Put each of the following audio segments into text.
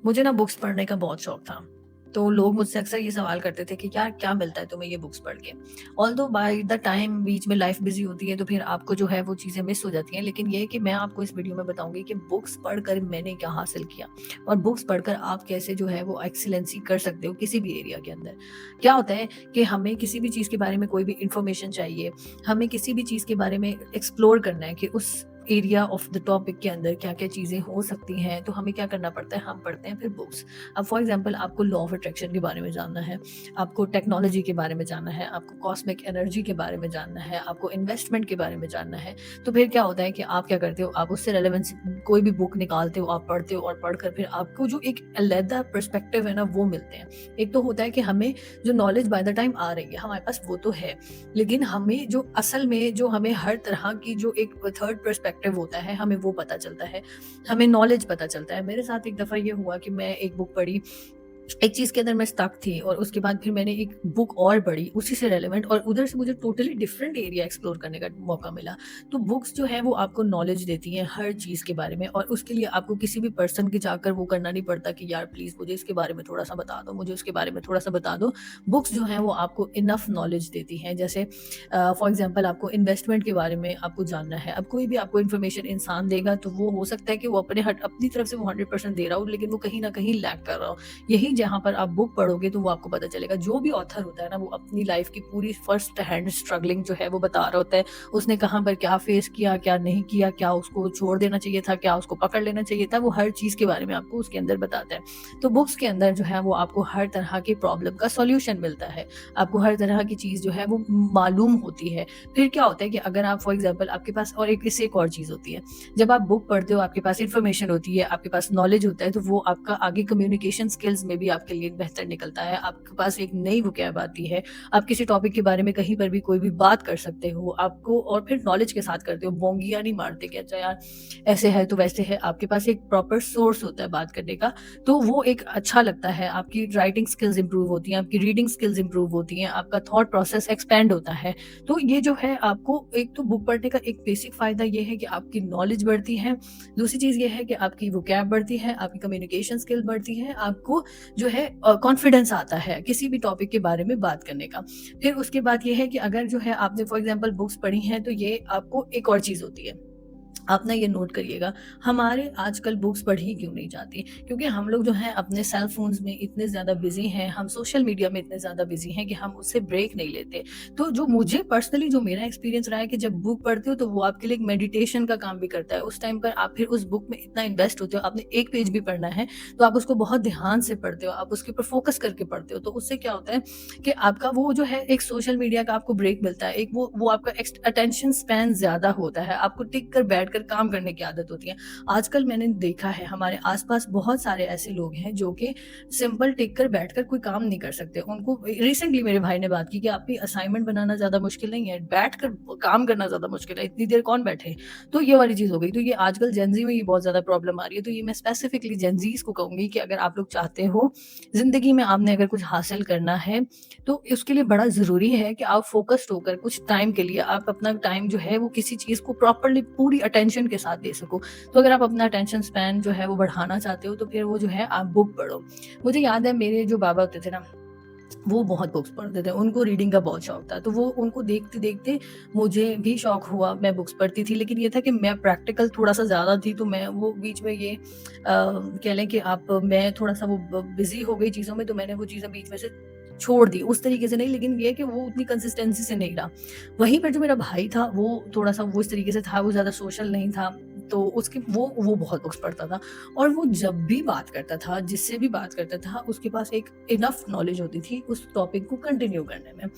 मुझे ना बुक्स पढ़ने का बहुत शौक था। तो लोग मुझसे अक्सर ये सवाल करते थे कि यार क्या मिलता है तुम्हें ये बुक्स पढ़ के? ऑल्दो बाय द टाइम बीच में लाइफ बिज़ी होती है तो फिर आपको जो है वो चीज़ें मिस हो जाती हैं। लेकिन ये है कि मैं आपको इस वीडियो में बताऊँगी कि बुक्स पढ़कर मैंने क्या हासिल किया और बुक्स पढ़कर आप कैसे जो है वो एक्सीलेंसी कर सकते हो किसी भी एरिया के अंदर। क्या होता है कि हमें किसी भी चीज़ के बारे में कोई भी इन्फॉर्मेशन चाहिए, हमें किसी भी चीज़ के बारे में एक्सप्लोर करना है कि उस एरिया ऑफ द टॉपिक के अंदर क्या-क्या चीज़ें हो सकती हैं, तो हमें क्या करना पड़ता है, हम पढ़ते हैं फिर बुक्स। अब फॉर एग्ज़ाम्पल आपको लॉ ऑफ अट्रैक्शन के बारे में जानना है, आपको टेक्नोलॉजी के बारे में जानना है, आपको कॉस्मिक एनर्जी के बारे में जानना है, आपको इन्वेस्टमेंट के बारे में जानना है, तो फिर क्या होता है कि आप क्या करते हो, आप उससे रेलेवेंस कोई भी बुक निकालते हो, आप पढ़ते हो और पढ़कर फिर आपको जो एक अलहदा पर्सपेक्टिव है ना, वो मिलते हैं। एक तो होता है कि हमें जो नॉलेज बाय द टाइम आ रही है, हमारे पास वो तो है, लेकिन हमें जो असल में जो हमें हर तरह की जो एक थर्ड पर्सपेक्टिव होता है, हमें वो पता चलता है, हमें नॉलेज पता चलता है। मेरे साथ एक दफ़ा ये हुआ कि मैं एक बुक पढ़ी, एक चीज़ के अंदर मैं स्टक थी और उसके बाद फिर मैंने एक बुक और पढ़ी उसी से रेलेवेंट और उधर से मुझे टोटली डिफरेंट एरिया एक्सप्लोर करने का मौका मिला। तो बुक्स जो है वो आपको नॉलेज देती हैं हर चीज़ के बारे में और उसके लिए आपको किसी भी पर्सन के जाकर वो करना नहीं पड़ता कि यार प्लीज़ मुझे इसके बारे में थोड़ा-सा बता दो, मुझे उसके बारे में थोड़ा-सा बता दो। बुक्स जो हैं वो आपको इनफ नॉलेज देती हैं। जैसे फॉर एग्ज़ाम्पल आपको इन्वेस्टमेंट के बारे में आपको जानना है। अब कोई भी आपको इन्फॉर्मेशन इंसान देगा तो वो हो सकता है कि वो अपनी तरफ से वो 100% दे रहा हो, लेकिन वो कहीं न कहीं लैक कर रहा हो। यही जहाँ पर आप बुक पढ़ोगे तो वो आपको पता चलेगा। जो भी ऑथर होता है ना, वो अपनी लाइफ की पूरी फर्स्ट हैंड स्ट्रगलिंग जो है वो बता रहा होता है। उसने कहाँ पर क्या फेस किया, क्या नहीं किया, क्या उसको छोड़ देना चाहिए था, क्या उसको पकड़ लेना चाहिए था, वो हर चीज़ के बारे में आपको उसके अंदर बताता है। तो बुक्स के अंदर जो है वो आपको हर तरह की प्रॉब्लम का सॉल्यूशन मिलता है। आपको हर तरह की चीज़ जो है वो मालूम होती है। फिर क्या होता है कि अगर आप फॉर एग्ज़ाम्पल आपके पास और एक इससे एक और चीज़ होती है। जब आप बुक पढ़ते हो, आपके पास इन्फॉर्मेशन होती है, आपके पास नॉलेज होता है, तो वो आपका आगे कम्युनिकेशन स्किल्स में भी आपके लिए बेहतर निकलता है। आपके पास एक नई वोकैब आती है। आप किसी टॉपिक के बारे में कहीं पर भी कोई भी बात कर सकते हो। आपको और फिर नॉलेज के साथ करते हो, बोंगियाँ नहीं मारते कि अच्छा यार ऐसे है तो वैसे है। आपके पास एक प्रॉपर सोर्स होता है बात करने का, तो वो एक अच्छा लगता है। आपकी राइटिंग स्किल्स इंप्रूव होती हैं, आपकी रीडिंग स्किल्स इंप्रूव होती हैं, आपका थॉट प्रोसेस एक्सपैंड होता है। तो ये जो है आपको एक तो बुक पढ़ने का एक बेसिक फ़ायदा ये है कि आपकी नॉलेज बढ़ती है। दूसरी चीज़ ये है कि आपकी वोकैब बढ़ती है, आपकी कम्युनिकेशन स्किल बढ़ती है, आपको जो है कॉन्फिडेंस आता है किसी भी टॉपिक के बारे में बात करने का। फिर उसके बाद ये है कि अगर जो है आपने फॉर एग्ज़ाम्पल बुक्स पढ़ी हैं तो ये आपको एक और चीज़ होती है। आप ना ये नोट करिएगा, हमारे आजकल बुक्स पढ़ी क्यों नहीं जाती? क्योंकि हम लोग जो हैं अपने सेल फ़ोन्स में इतने ज़्यादा बिज़ी हैं, हम सोशल मीडिया में इतने ज़्यादा बिज़ी हैं कि हम उससे ब्रेक नहीं लेते। तो जो मुझे पर्सनली जो मेरा एक्सपीरियंस रहा है कि जब बुक पढ़ते हो तो वो आपके लिए एक मेडिटेशन का काम भी करता है। उस टाइम पर आप फिर उस बुक में इतना इन्वेस्ट होते हो, आपने एक पेज भी पढ़ना है, तो आप उसको बहुत ध्यान से पढ़ते हो, आप उसके ऊपर फ़ोकस करके पढ़ते हो। तो उससे क्या होता है कि आपका वो जो है एक सोशल मीडिया का आपको ब्रेक मिलता है। एक वो आपका अटेंशन स्पैन ज़्यादा होता है। आपको टिक कर बैठकर काम करने की आदत होती है। आजकल मैंने देखा है हमारे आस-पास बहुत सारे ऐसे लोग हैं जो कि सिंपल टिक कर बैठकर कोई काम नहीं कर सकते। उनको रिसेंटली मेरे भाई ने बात की कि आपकी असाइनमेंट बनाना ज़्यादा मुश्किल नहीं है, बैठकर काम करना ज़्यादा मुश्किल है, इतनी देर कौन बैठे? तो ये वाली चीज़ हो गई। तो ये आजकल जेन ज़ी में ये बहुत ज़्यादा प्रॉब्लम आ रही है। तो ये मैं स्पेसिफिकली जेन ज़ीज़ को कहूँगी कि अगर आप लोग चाहते हो ज़िंदगी में आपने अगर कुछ हासिल करना है, तो उसके लिए बड़ा ज़रूरी है कि आप फ़ोकस्ड होकर कुछ टाइम के लिए आप अपना टाइम जो है वो किसी चीज़ को प्रॉपर्ली पूरी अटेंशन के साथ दे सको। तो अगर आप अपना अटेंशन स्पैन जो है वो बढ़ाना चाहते हो तो फिर वो जो है आप बुक पढ़ो। मुझे याद है मेरे जो बाबा होते थे ना, वो बहुत बुक्स पढ़ते थे, उनको रीडिंग का बहुत शौक था। तो वो उनको देखते-देखते मुझे भी शौक हुआ, मैं बुक्स पढ़ती थी। लेकिन ये था कि मैं प्रैक्टिकल थोड़ा-सा ज़्यादा थी तो मैं वो बीच में ये कह लें कि आप मैं थोड़ा-सा वो बिज़ी हो गई चीज़ों में, तो मैंने वो चीज़ें बीच में से छोड़ दी। उस तरीके से नहीं, लेकिन ये है कि वो उतनी कंसिस्टेंसी से नहीं रहा। वहीं पर जो मेरा भाई था वो थोड़ा-सा वो इस तरीके से था, वो ज़्यादा सोशल नहीं था, तो उसकी वो बहुत बुक्स पढ़ता था और वो जब भी बात करता था, जिससे भी बात करता था, उसके पास एक इनफ नॉलेज होती थी उस टॉपिक को कंटिन्यू करने में।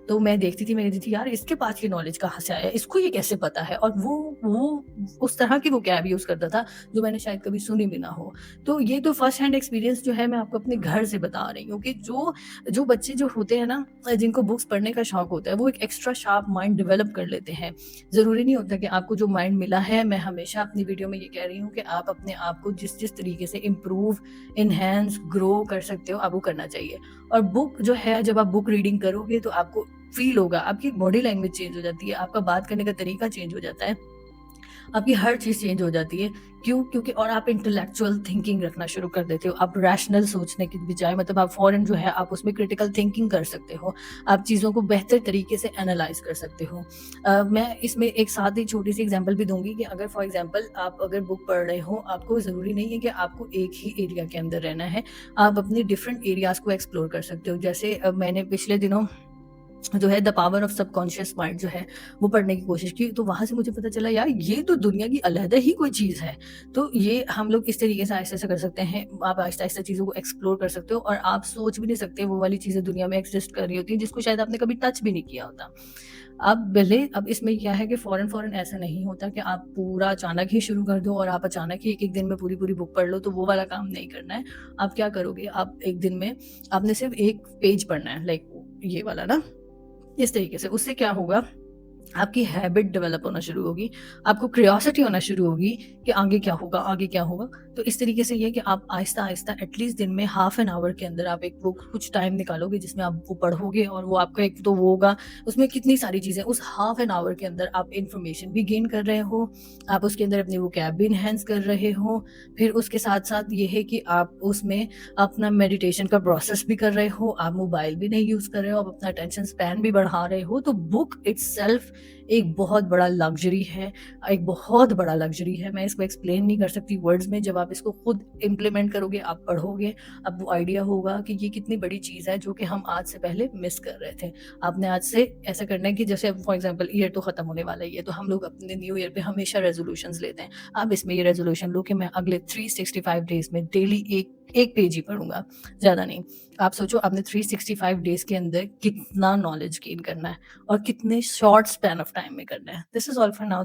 तो मैं देखती थी, मैं कहती थी यार इसके पास ये नॉलेज कहाँ से आया? इसको ये कैसे पता है? और वो उस तरह की वोकैब यूज़ करता था जो मैंने शायद कभी सुनी भी ना हो। तो ये तो फर्स्ट हैंड एक्सपीरियंस जो है मैं आपको अपने घर से बता रही हूँ कि जो जो बच्चे जो होते हैं ना, जिनको बुक्स पढ़ने का शौक होता है, वो एक एक्स्ट्रा शार्प माइंड डेवलप कर लेते हैं। ज़रूरी नहीं होता कि आपको जो माइंड मिला है, मैं हमेशा अपनी वीडियो में ये कह रही हूँ कि आप अपने आप को जिस तरीके से इम्प्रूव, एनहांस, ग्रो कर सकते हो, आपको करना चाहिए। और बुक जो है, जब आप बुक रीडिंग करोगे तो आपको फ़ील होगा, आपकी बॉडी लैंग्वेज चेंज हो जाती है, आपका बात करने का तरीका चेंज हो जाता है। आपकी हर चीज़ चेंज हो जाती है। क्यों? क्योंकि और आप इंटेलेक्चुअल थिंकिंग रखना शुरू कर देते हो। आप रैशनल सोचने की बजाय मतलब आप फ़ौरन जो है आप उसमें क्रिटिकल थिंकिंग कर सकते हो। आप चीज़ों को बेहतर तरीके से एनालाइज़ कर सकते हो। मैं इसमें एक साथ ही छोटी-सी एग्ज़ाम्पल भी दूँगी कि अगर फॉर एग्ज़ाम्पल आप अगर बुक पढ़ रहे हो, आपको ज़रूरी नहीं है कि आपको एक ही एरिया के अंदर रहना है। आप अपने डिफरेंट एरियाज़ को एक्सप्लोर कर सकते हो। जैसे मैंने पिछले दिनों जो है the power of subconscious mind जो है वो पढ़ने की कोशिश की, तो वहाँ से मुझे पता चला यार ये तो दुनिया की अलहदा ही कोई चीज़ है। तो ये हम लोग इस तरीके से आहिस्ता-आहिस्ता कर सकते हैं। आप आहिस्ता-आहिस्ता चीज़ों को एक्सप्लोर कर सकते हो और आप सोच भी नहीं सकते वो वाली चीज़ें दुनिया में एक्सिस्ट कर रही होती हैं जिसको शायद आपने कभी टच भी नहीं किया होता। अब इसमें क्या है कि फ़ौरन-फ़ौरन ऐसा नहीं होता कि आप पूरा अचानक ही शुरू कर दो और आप अचानक ही एक-एक दिन में पूरी-पूरी बुक पढ़ लो, तो वो वाला काम नहीं करना है। आप क्या करोगे, आप एक दिन में आपने सिर्फ़ 1 पेज पढ़ना है, लाइक ये वाला ना, इस तरीके से। उससे क्या होगा, आपकी हैबिट डेवलप होना शुरू होगी, आपको क्यूरियोसिटी होना शुरू होगी कि आगे क्या होगा, आगे क्या होगा? तो इस तरीके से ये है कि आप आहिस्ता-आहिस्ता एटलीस्ट दिन में हाफ एन आवर के अंदर आप एक वो कुछ टाइम निकालोगे जिसमें आप वो पढ़ोगे और वो आपका एक तो वो होगा, उसमें कितनी सारी चीज़ें उस हाफ एन आवर के अंदर आप इन्फॉर्मेशन भी गेन कर रहे हो, आप उसके अंदर अपनी वोकैब भी एनहांस कर रहे हो, फिर उसके साथ-साथ ये है कि आप उसमें अपना मेडिटेशन का प्रोसेस भी कर रहे हो, आप मोबाइल भी नहीं यूज़ कर रहे हो, आप अपना अटेंशन स्पैन भी बढ़ा रहे हो। तो बुक इटसेल्फ एक बहुत बड़ा लग्ज़री है, एक बहुत बड़ा लग्ज़री है। मैं इसको एक्सप्लेन नहीं कर सकती वर्ड्स में। जब आप इसको खुद इम्प्लीमेंट करोगे, आप पढ़ोगे, आपको आइडिया होगा कि ये कितनी बड़ी चीज़ है जो कि हम आज से पहले मिस कर रहे थे। आपने आज से ऐसा करना है कि जैसे अब फॉर एग्ज़ाम्पल ईयर तो ख़त्म होने वाला ही है, तो हम लोग अपने न्यू ईयर पे हमेशा रेज़ोल्यूशंस लेते हैं। अब इसमें ये रेज़ोल्यूशन लो कि मैं अगले 365 डेज़ में डेली एक 1 पेज ही पढ़ूँगा, ज़्यादा नहीं। आप सोचो आपने 365 डेज़ के अंदर कितना नॉलेज गेन करना है और कितने शॉर्ट स्पैन ऑफ टाइम में करना है। This is all for now.